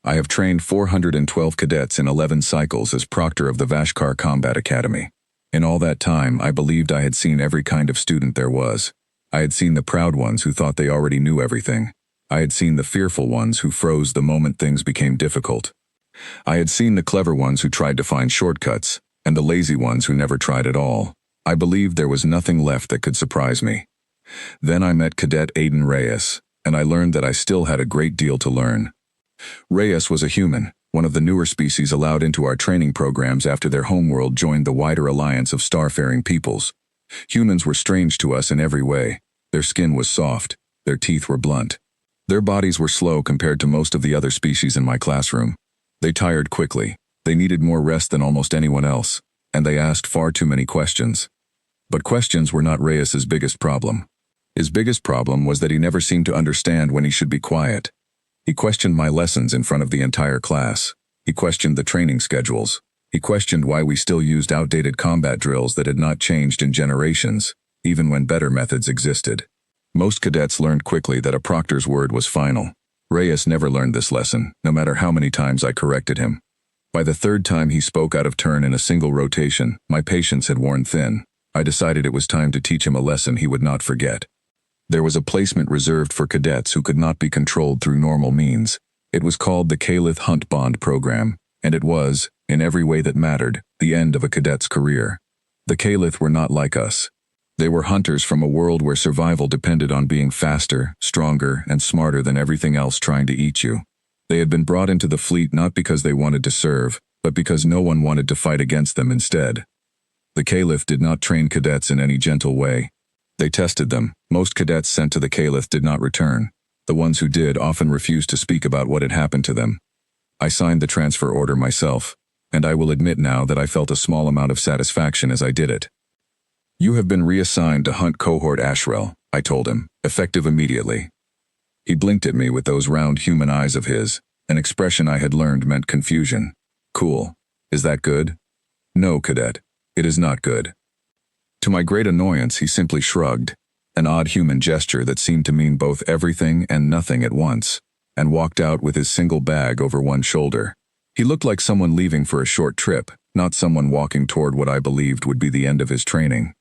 I have trained 412 cadets in 11 cycles as proctor of the Vashkar Combat Academy. In all that time, I believed I had seen every kind of student there was. I had seen the proud ones who thought they already knew everything. I had seen the fearful ones who froze the moment things became difficult. I had seen the clever ones who tried to find shortcuts, and the lazy ones who never tried at all. I believed there was nothing left that could surprise me. Then I met Cadet Aiden Reyes, and I learned that I still had a great deal to learn. Reyes was a human, one of the newer species allowed into our training programs after their homeworld joined the wider alliance of starfaring peoples. Humans were strange to us in every way. Their skin was soft, their teeth were blunt. Their bodies were slow compared to most of the other species in my classroom. They tired quickly, they needed more rest than almost anyone else, and they asked far too many questions. But questions were not Reyes's biggest problem. His biggest problem was that he never seemed to understand when he should be quiet. He questioned my lessons in front of the entire class. He questioned the training schedules. He questioned why we still used outdated combat drills that had not changed in generations, even when better methods existed. Most cadets learned quickly that a proctor's word was final. Reyes never learned this lesson, no matter how many times I corrected him. By the third time he spoke out of turn in a single rotation, my patience had worn thin. I decided it was time to teach him a lesson he would not forget. There was a placement reserved for cadets who could not be controlled through normal means. It was called the Kaith Hunt Bond Program, and it was, in every way that mattered, the end of a cadet's career. The Kaith were not like us. They were hunters from a world where survival depended on being faster, stronger, and smarter than everything else trying to eat you. They had been brought into the fleet not because they wanted to serve, but because no one wanted to fight against them instead. The Kaith did not train cadets in any gentle way. They tested them. Most cadets sent to the Kaith did not return. The ones who did often refused to speak about what had happened to them. I signed the transfer order myself, and I will admit now that I felt a small amount of satisfaction as I did it. "You have been reassigned to Hunt Cohort Ashrel," I told him, effective immediately. He blinked at me with those round human eyes of his, an expression I had learned meant confusion. "Cool. Is that good?" "No, Cadet. It is not good." To my great annoyance, he simply shrugged, an odd human gesture that seemed to mean both everything and nothing at once, and walked out with his single bag over one shoulder. He looked like someone leaving for a short trip, not someone walking toward what I believed would be the end of his training.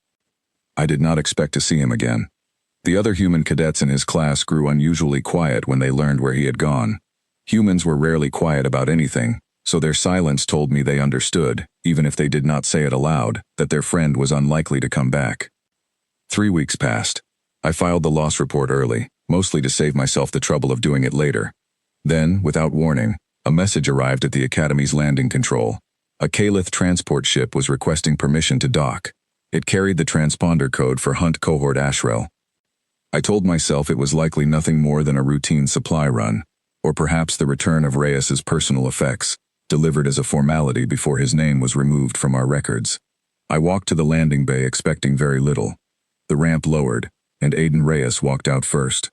I did not expect to see him again. The other human cadets in his class grew unusually quiet when they learned where he had gone. Humans were rarely quiet about anything, so their silence told me they understood, even if they did not say it aloud, that their friend was unlikely to come back. 3 weeks passed. I filed the loss report early, mostly to save myself the trouble of doing it later. Then, without warning, a message arrived at the Academy's landing control. A Kaith transport ship was requesting permission to dock. It carried the transponder code for Hunt Cohort Ashrel. I told myself it was likely nothing more than a routine supply run, or perhaps the return of Reyes's personal effects, delivered as a formality before his name was removed from our records. I walked to the landing bay expecting very little. The ramp lowered, and Aiden Reyes walked out first.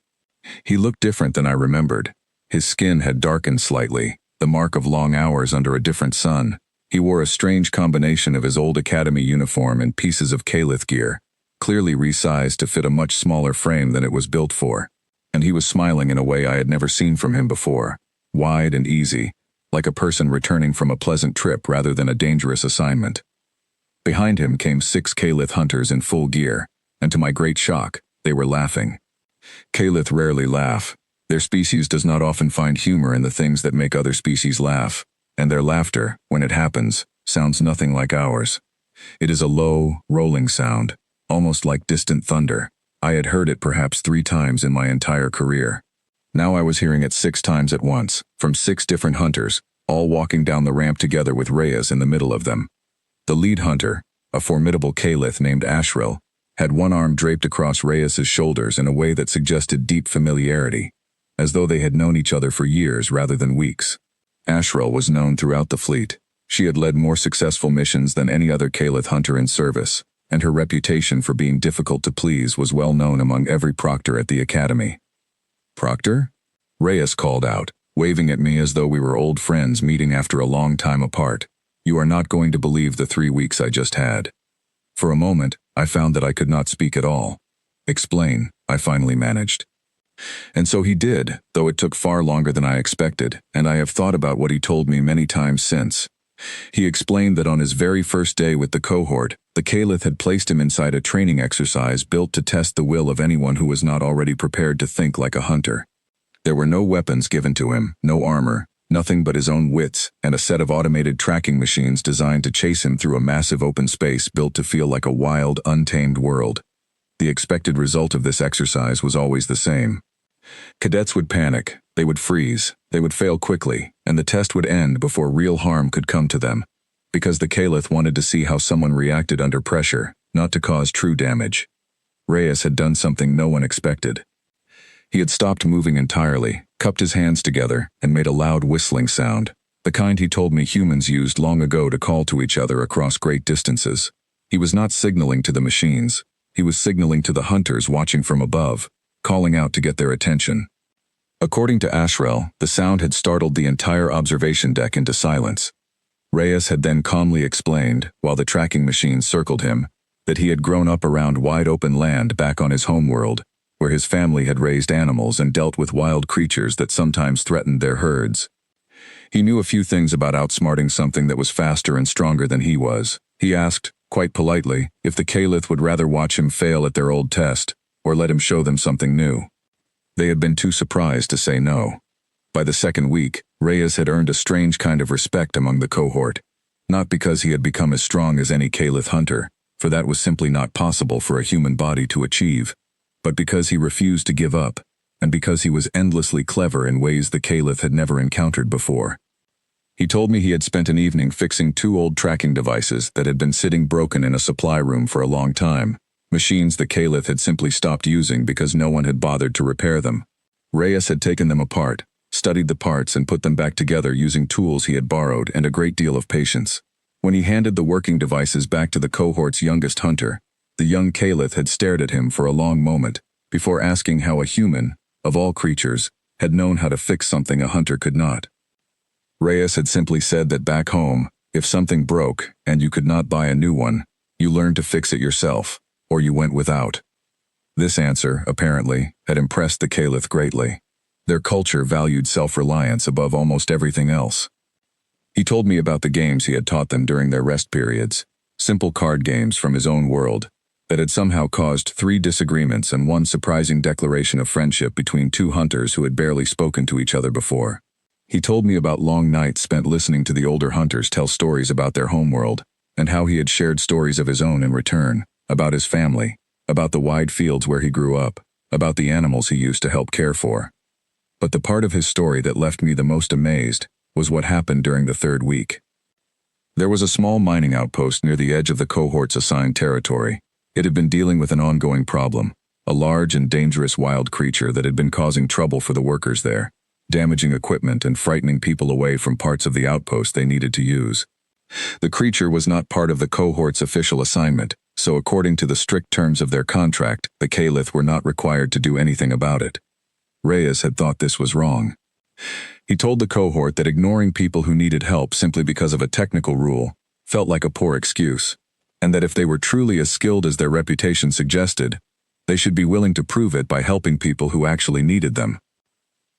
He looked different than I remembered. His skin had darkened slightly, the mark of long hours under a different sun. He wore a strange combination of his old academy uniform and pieces of Kaith gear, clearly resized to fit a much smaller frame than it was built for. And he was smiling in a way I had never seen from him before, wide and easy, like a person returning from a pleasant trip rather than a dangerous assignment. Behind him came 6 Kaith hunters in full gear, and to my great shock, they were laughing. Kaith rarely laugh. Their species does not often find humor in the things that make other species laugh, and their laughter, when it happens, sounds nothing like ours. It is a low, rolling sound, almost like distant thunder. I had heard it perhaps 3 times in my entire career. Now I was hearing it 6 times at once, from 6 different hunters, all walking down the ramp together with Reyes in the middle of them. The lead hunter, a formidable Kaith named Ashrel, had one arm draped across Reyes's shoulders in a way that suggested deep familiarity, as though they had known each other for years rather than weeks. Ashrel was known throughout the fleet. She had led more successful missions than any other Kaith hunter in service, and her reputation for being difficult to please was well known among every proctor at the academy. "Proctor?" Reyes called out, waving at me as though we were old friends meeting after a long time apart. "You are not going to believe the 3 weeks I just had." For a moment, I found that I could not speak at all. "Explain," I finally managed. And so he did, though it took far longer than I expected, and I have thought about what he told me many times since. He explained that on his very first day with the cohort, the Kaith had placed him inside a training exercise built to test the will of anyone who was not already prepared to think like a hunter. There were no weapons given to him, no armor, nothing but his own wits, and a set of automated tracking machines designed to chase him through a massive open space built to feel like a wild, untamed world. The expected result of this exercise was always the same. Cadets would panic, they would freeze, they would fail quickly, and the test would end before real harm could come to them. Because the Kaith wanted to see how someone reacted under pressure, not to cause true damage. Reyes had done something no one expected. He had stopped moving entirely, cupped his hands together, and made a loud whistling sound, the kind he told me humans used long ago to call to each other across great distances. He was not signaling to the machines, he was signaling to the hunters watching from above, calling out to get their attention. According to Ashrel, the sound had startled the entire observation deck into silence. Reyes had then calmly explained, while the tracking machine circled him, that he had grown up around wide-open land back on his homeworld, where his family had raised animals and dealt with wild creatures that sometimes threatened their herds. He knew a few things about outsmarting something that was faster and stronger than he was. He asked, quite politely, if the Kaith would rather watch him fail at their old test, or let him show them something new. They had been too surprised to say no. By the second week, Reyes had earned a strange kind of respect among the cohort, not because he had become as strong as any Kaith hunter, for that was simply not possible for a human body to achieve, but because he refused to give up, and because he was endlessly clever in ways the Kaith had never encountered before. He told me he had spent an evening fixing 2 old tracking devices that had been sitting broken in a supply room for a long time, machines the Kaith had simply stopped using because no one had bothered to repair them. Reyes had taken them apart, studied the parts and put them back together using tools he had borrowed and a great deal of patience. When he handed the working devices back to the cohort's youngest hunter, the young Kaith had stared at him for a long moment, before asking how a human, of all creatures, had known how to fix something a hunter could not. Reyes had simply said that back home, if something broke and you could not buy a new one, you learned to fix it yourself, or you went without. This answer, apparently, had impressed the Kaith greatly. Their culture valued self-reliance above almost everything else. He told me about the games he had taught them during their rest periods, simple card games from his own world, that had somehow caused 3 disagreements and 1 surprising declaration of friendship between 2 hunters who had barely spoken to each other before. He told me about long nights spent listening to the older hunters tell stories about their homeworld, and how he had shared stories of his own in return, about his family, about the wide fields where he grew up, about the animals he used to help care for. But the part of his story that left me the most amazed was what happened during the 3rd week. There was a small mining outpost near the edge of the cohort's assigned territory. It had been dealing with an ongoing problem, a large and dangerous wild creature that had been causing trouble for the workers there, damaging equipment and frightening people away from parts of the outpost they needed to use. The creature was not part of the cohort's official assignment, so according to the strict terms of their contract, the Kaith were not required to do anything about it. Reyes had thought this was wrong. He told the cohort that ignoring people who needed help simply because of a technical rule felt like a poor excuse, and that if they were truly as skilled as their reputation suggested, they should be willing to prove it by helping people who actually needed them.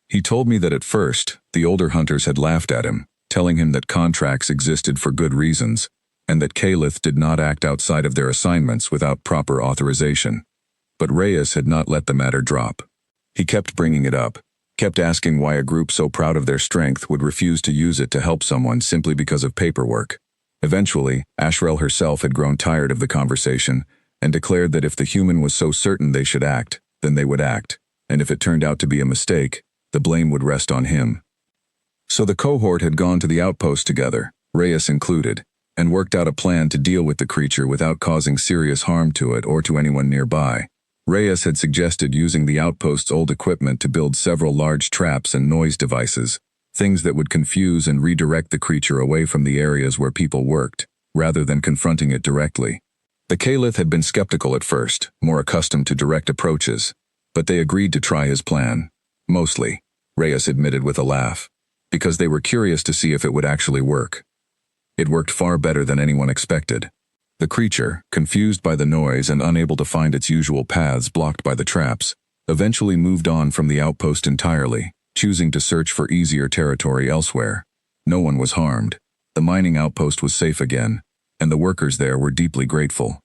He told me that at first, the older hunters had laughed at him, telling him that contracts existed for good reasons, and that Kaith did not act outside of their assignments without proper authorization. But Reyes had not let the matter drop. He kept bringing it up, kept asking why a group so proud of their strength would refuse to use it to help someone simply because of paperwork. Eventually, Ashrel herself had grown tired of the conversation and declared that if the human was so certain they should act, then they would act, and if it turned out to be a mistake, the blame would rest on him. So the cohort had gone to the outpost together, Reyes included, and worked out a plan to deal with the creature without causing serious harm to it or to anyone nearby. Reyes had suggested using the outpost's old equipment to build several large traps and noise devices, things that would confuse and redirect the creature away from the areas where people worked, rather than confronting it directly. The Kaith had been skeptical at first, more accustomed to direct approaches, but they agreed to try his plan. Mostly, Reyes admitted with a laugh, because they were curious to see if it would actually work. It worked far better than anyone expected. The creature, confused by the noise and unable to find its usual paths blocked by the traps, eventually moved on from the outpost entirely, choosing to search for easier territory elsewhere. No one was harmed. The mining outpost was safe again, and the workers there were deeply grateful.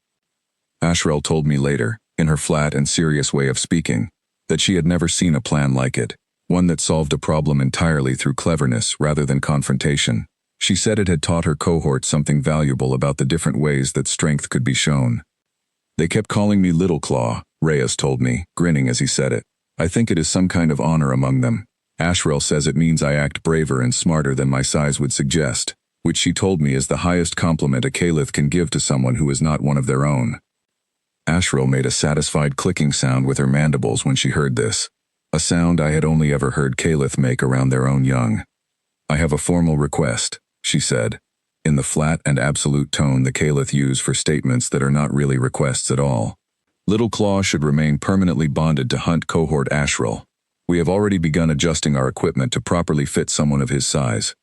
Ashrel told me later, in her flat and serious way of speaking, that she had never seen a plan like it, one that solved a problem entirely through cleverness rather than confrontation. She said it had taught her cohort something valuable about the different ways that strength could be shown. "They kept calling me Little Claw," Reyes told me, grinning as he said it. "I think it is some kind of honor among them. Ashrel says it means I act braver and smarter than my size would suggest, which she told me is the highest compliment a Kaith can give to someone who is not one of their own." Ashrel made a satisfied clicking sound with her mandibles when she heard this, a sound I had only ever heard Kaith make around their own young. "I have a formal request," she said, in the flat and absolute tone the Kaith use for statements that are not really requests at all. "Little Claw should remain permanently bonded to Hunt Cohort Ashrel. We have already begun adjusting our equipment to properly fit someone of his size."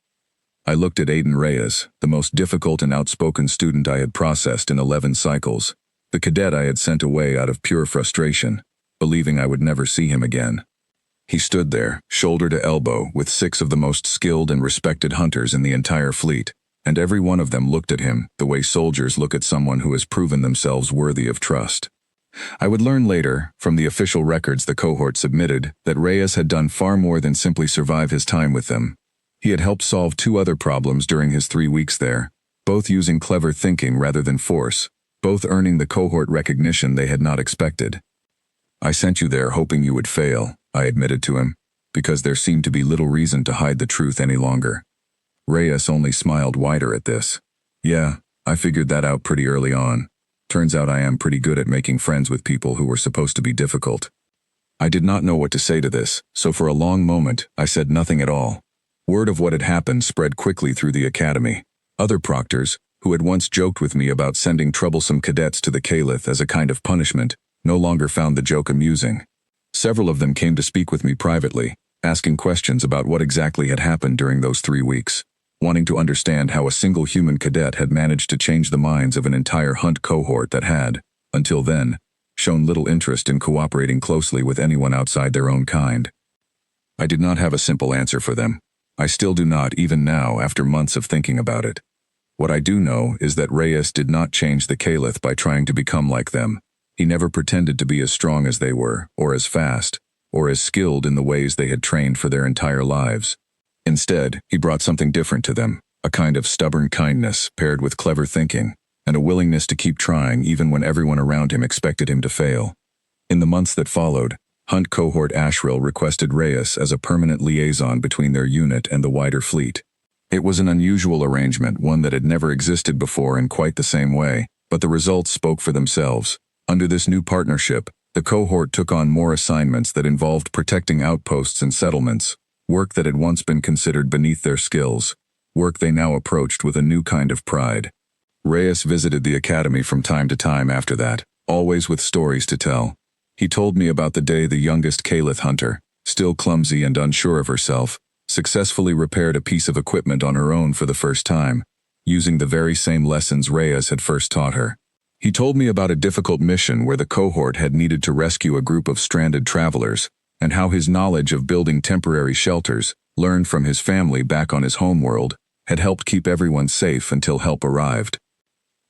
I looked at Aiden Reyes, the most difficult and outspoken student I had processed in 11 cycles, the cadet I had sent away out of pure frustration, believing I would never see him again. He stood there, shoulder to elbow, with 6 of the most skilled and respected hunters in the entire fleet, and every one of them looked at him the way soldiers look at someone who has proven themselves worthy of trust. I would learn later, from the official records the cohort submitted, that Reyes had done far more than simply survive his time with them. He had helped solve 2 other problems during his 3 weeks there, both using clever thinking rather than force, both earning the cohort recognition they had not expected. "I sent you there hoping you would fail," I admitted to him, because there seemed to be little reason to hide the truth any longer. Reyes only smiled wider at this. "Yeah, I figured that out pretty early on. Turns out I am pretty good at making friends with people who were supposed to be difficult." I did not know what to say to this, so for a long moment, I said nothing at all. Word of what had happened spread quickly through the academy. Other proctors, who had once joked with me about sending troublesome cadets to the Kaith as a kind of punishment, no longer found the joke amusing. Several of them came to speak with me privately, asking questions about what exactly had happened during those 3 weeks, wanting to understand how a single human cadet had managed to change the minds of an entire Hunt cohort that had, until then, shown little interest in cooperating closely with anyone outside their own kind. I did not have a simple answer for them. I still do not even now after months of thinking about it. What I do know is that Reyes did not change the Kaith by trying to become like them. He never pretended to be as strong as they were, or as fast, or as skilled in the ways they had trained for their entire lives. Instead, he brought something different to them, a kind of stubborn kindness paired with clever thinking, and a willingness to keep trying even when everyone around him expected him to fail. In the months that followed, Hunt Cohort Ashrel requested Reyes as a permanent liaison between their unit and the wider fleet. It was an unusual arrangement, one that had never existed before in quite the same way, but the results spoke for themselves. Under this new partnership, the cohort took on more assignments that involved protecting outposts and settlements, work that had once been considered beneath their skills, work they now approached with a new kind of pride. Reyes visited the academy from time to time after that, always with stories to tell. He told me about the day the youngest Kaith hunter, still clumsy and unsure of herself, successfully repaired a piece of equipment on her own for the first time, using the very same lessons Reyes had first taught her. He told me about a difficult mission where the cohort had needed to rescue a group of stranded travelers, and how his knowledge of building temporary shelters, learned from his family back on his homeworld, had helped keep everyone safe until help arrived.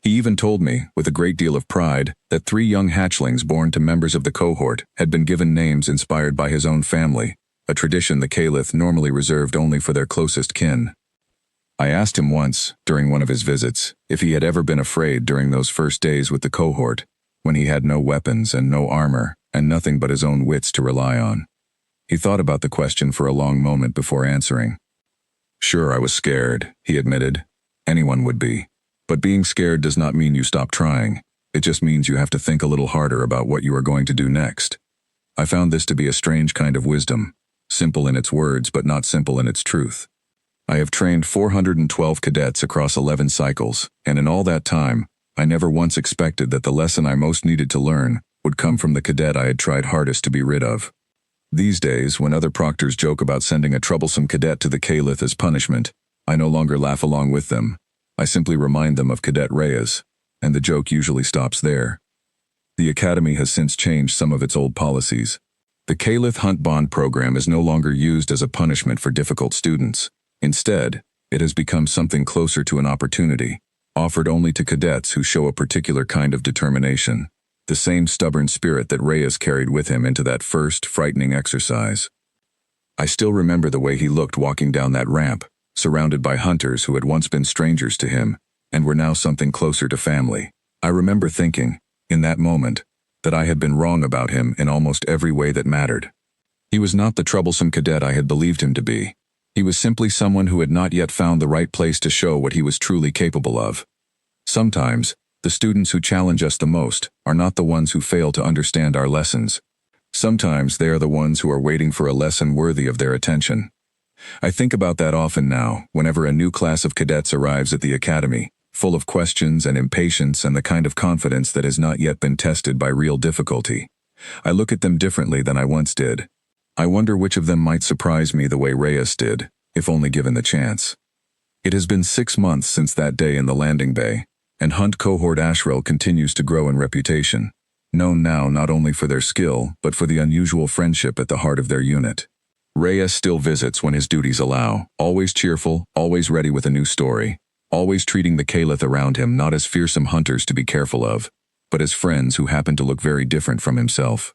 He even told me, with a great deal of pride, that 3 young hatchlings born to members of the cohort had been given names inspired by his own family, a tradition the Kaith normally reserved only for their closest kin. I asked him once, during one of his visits, if he had ever been afraid during those first days with the cohort, when he had no weapons and no armor, and nothing but his own wits to rely on. He thought about the question for a long moment before answering. "Sure, I was scared," he admitted. "Anyone would be. But being scared does not mean you stop trying. It just means you have to think a little harder about what you are going to do next." I found this to be a strange kind of wisdom, simple in its words but not simple in its truth. I have trained 412 cadets across 11 cycles, and in all that time, I never once expected that the lesson I most needed to learn would come from the cadet I had tried hardest to be rid of. These days, when other proctors joke about sending a troublesome cadet to the Kaith as punishment, I no longer laugh along with them. I simply remind them of Cadet Reyes, and the joke usually stops there. The Academy has since changed some of its old policies. The Kaith Hunt Bond program is no longer used as a punishment for difficult students. Instead, it has become something closer to an opportunity, offered only to cadets who show a particular kind of determination, the same stubborn spirit that Reyes carried with him into that first, frightening exercise. I still remember the way he looked walking down that ramp, surrounded by hunters who had once been strangers to him, and were now something closer to family. I remember thinking, in that moment, that I had been wrong about him in almost every way that mattered. He was not the troublesome cadet I had believed him to be. He was simply someone who had not yet found the right place to show what he was truly capable of. Sometimes, the students who challenge us the most are not the ones who fail to understand our lessons. Sometimes they are the ones who are waiting for a lesson worthy of their attention. I think about that often now, whenever a new class of cadets arrives at the academy, full of questions and impatience and the kind of confidence that has not yet been tested by real difficulty. I look at them differently than I once did. I wonder which of them might surprise me the way Reyes did, if only given the chance. It has been 6 months since that day in the landing bay, and Hunt Cohort Ashrel continues to grow in reputation, known now not only for their skill, but for the unusual friendship at the heart of their unit. Reyes still visits when his duties allow, always cheerful, always ready with a new story, always treating the Kaith around him not as fearsome hunters to be careful of, but as friends who happen to look very different from himself.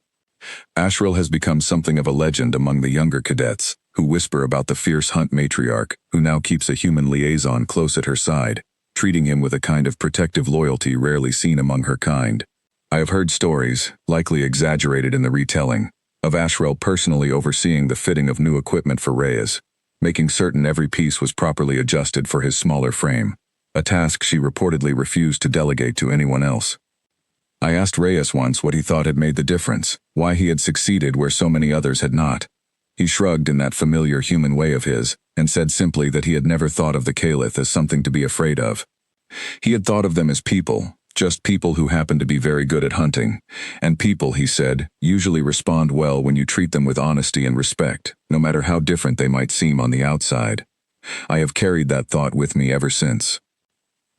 Ashrel has become something of a legend among the younger cadets, who whisper about the fierce Hunt matriarch, who now keeps a human liaison close at her side, treating him with a kind of protective loyalty rarely seen among her kind. I have heard stories, likely exaggerated in the retelling, of Ashrel personally overseeing the fitting of new equipment for Reyes, making certain every piece was properly adjusted for his smaller frame, a task she reportedly refused to delegate to anyone else. I asked Reyes once what he thought had made the difference, why he had succeeded where so many others had not. He shrugged in that familiar human way of his, and said simply that he had never thought of the Kaith as something to be afraid of. He had thought of them as people, just people who happen to be very good at hunting, and people, he said, usually respond well when you treat them with honesty and respect, no matter how different they might seem on the outside. I have carried that thought with me ever since.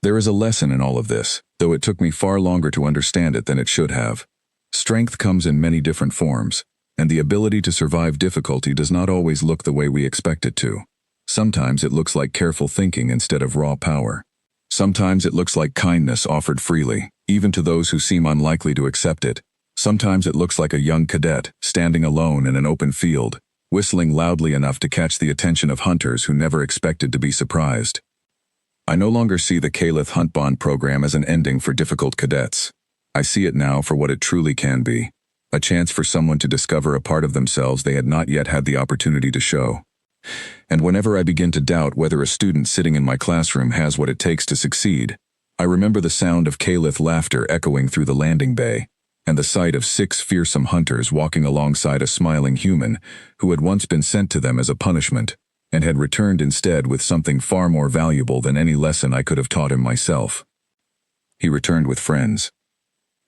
There is a lesson in all of this, though it took me far longer to understand it than it should have. Strength comes in many different forms, and the ability to survive difficulty does not always look the way we expect it to. Sometimes it looks like careful thinking instead of raw power. Sometimes it looks like kindness offered freely, even to those who seem unlikely to accept it. Sometimes it looks like a young cadet, standing alone in an open field, whistling loudly enough to catch the attention of hunters who never expected to be surprised. I no longer see the Kaith Hunt Bond program as an ending for difficult cadets. I see it now for what it truly can be, a chance for someone to discover a part of themselves they had not yet had the opportunity to show. And whenever I begin to doubt whether a student sitting in my classroom has what it takes to succeed, I remember the sound of Kaith laughter echoing through the landing bay, and the sight of 6 fearsome hunters walking alongside a smiling human who had once been sent to them as a punishment, and had returned instead with something far more valuable than any lesson I could have taught him myself. He returned with friends.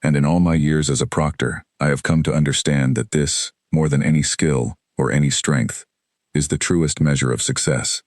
And in all my years as a proctor, I have come to understand that this, more than any skill or any strength, is the truest measure of success.